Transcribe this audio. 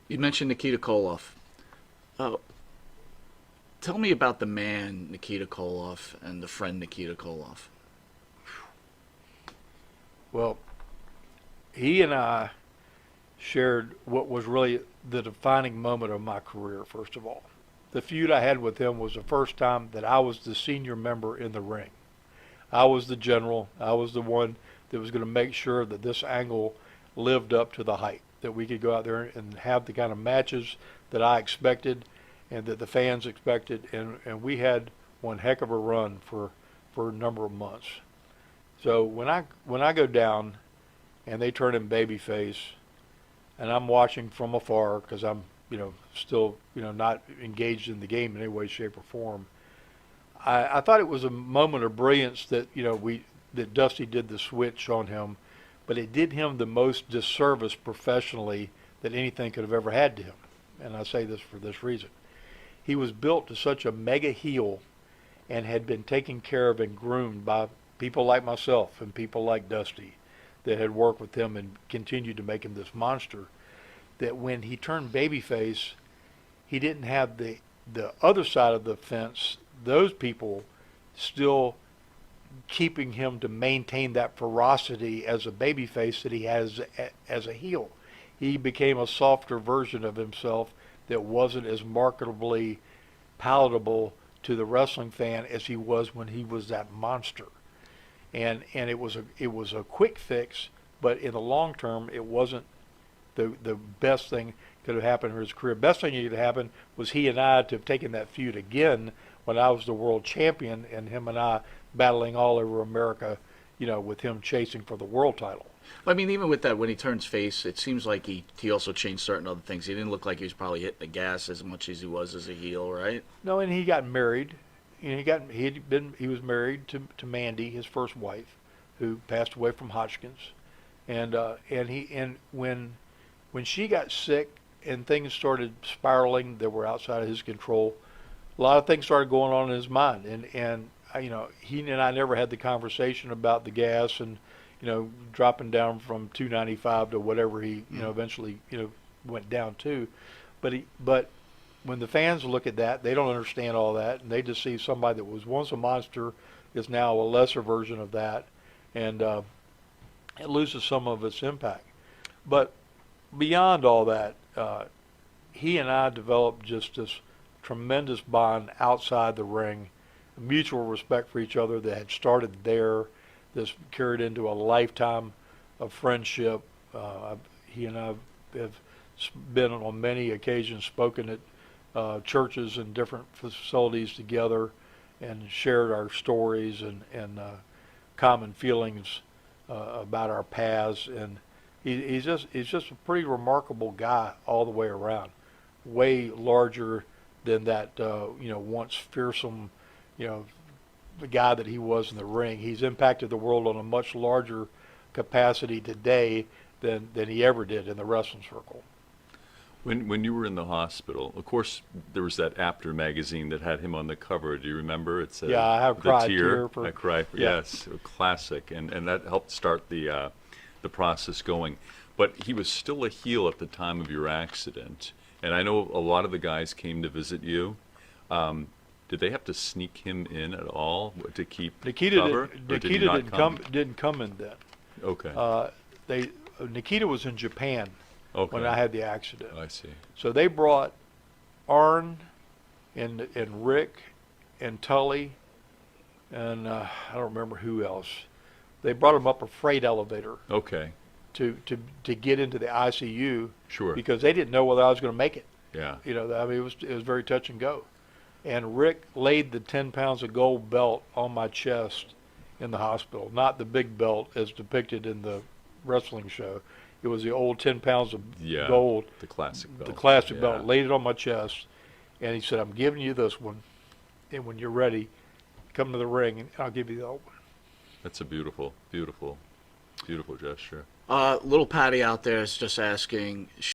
You mentioned Nikita Koloff. Uh, Tell me about the man Nikita Koloff and the friend Nikita Koloff. Well, he and I shared what was really the defining moment of my career, first of all. The feud I had with him was the first time that I was the senior member in the ring. I was the general. I was the one that was going to make sure that this angle lived up to the hype, that we could go out there and have the kind of matches that I expected and that the fans expected. And we had one heck of a run for a number of months. So when I go down and they turn him babyface, and I'm watching from afar because I'm still not engaged in the game in any way, shape, or form. I thought it was a moment of brilliance that we that Dusty did the switch on him, but it did him the most disservice professionally that anything could have ever had to him. And I say this for this reason: he was built to such a mega heel and had been taken care of and groomed by people like myself and people like Dusty that had worked with him and continued to make him this monster, that when he turned babyface, he didn't have the other side of the fence, those people still keeping him to maintain that ferocity as a babyface that he has as a heel. He became a softer version of himself that wasn't as marketably palatable to the wrestling fan as he was when he was that monster. And it was a quick fix, but in the long term, it wasn't the best thing could have happened in his career. Best thing that could have happened was he and I to have taken that feud again when I was the world champion, and him and I battling all over America, with him chasing for the world title. I mean, even with that, when he turns face, it seems like he also changed certain other things. He didn't look like he was probably hitting the gas as much as he was as a heel, right? No, and he got married. He was married to Mandy, his first wife, who passed away from Hodgkin's, and when she got sick and things started spiraling that were outside of his control, a lot of things started going on in his mind. And he and I never had the conversation about the gas and, dropping down from 295 to whatever he, eventually, went down to. But when the fans look at that, they don't understand all that, and they just see somebody that was once a monster is now a lesser version of that, and it loses some of its impact. But beyond all that, he and I developed just this tremendous bond outside the ring, mutual respect for each other that had started there, that's carried into a lifetime of friendship. He and I have been on many occasions, spoken at churches and different facilities together, and shared our stories and common feelings about our paths. And he's just a pretty remarkable guy all the way around. Way larger than that once fearsome the guy that he was in the ring. He's impacted the world on a much larger capacity today than he ever did in the wrestling circle. When you were in the hospital, of course, there was that After magazine that had him on the cover. Do you remember? It's Yeah, I have the cried tear. for I cry. yeah. Yes, a classic, and that helped start the process going. But he was still a heel at the time of your accident, and I know a lot of the guys came to visit you. Did they have to sneak him in at all to keep cover? Nikita didn't come in then. Okay. They Nikita was in Japan Okay. when I had the accident. I see. So they brought Arn and Rick and Tully and I don't remember who else. They brought him up a freight elevator Okay. to get into the ICU Sure. because they didn't know whether I was going to make it. Yeah. I mean, it was very touch and go. And Rick laid the 10 pounds of gold belt on my chest in the hospital, not the big belt as depicted in the wrestling show. It was the old 10 pounds of Yeah. gold, The classic belt. the classic Yeah. belt, laid it on my chest, and he said, "I'm giving you this one, and when you're ready, come to the ring, and I'll give you the old one." That's a beautiful, beautiful, beautiful gesture. Little Patty out there is just asking,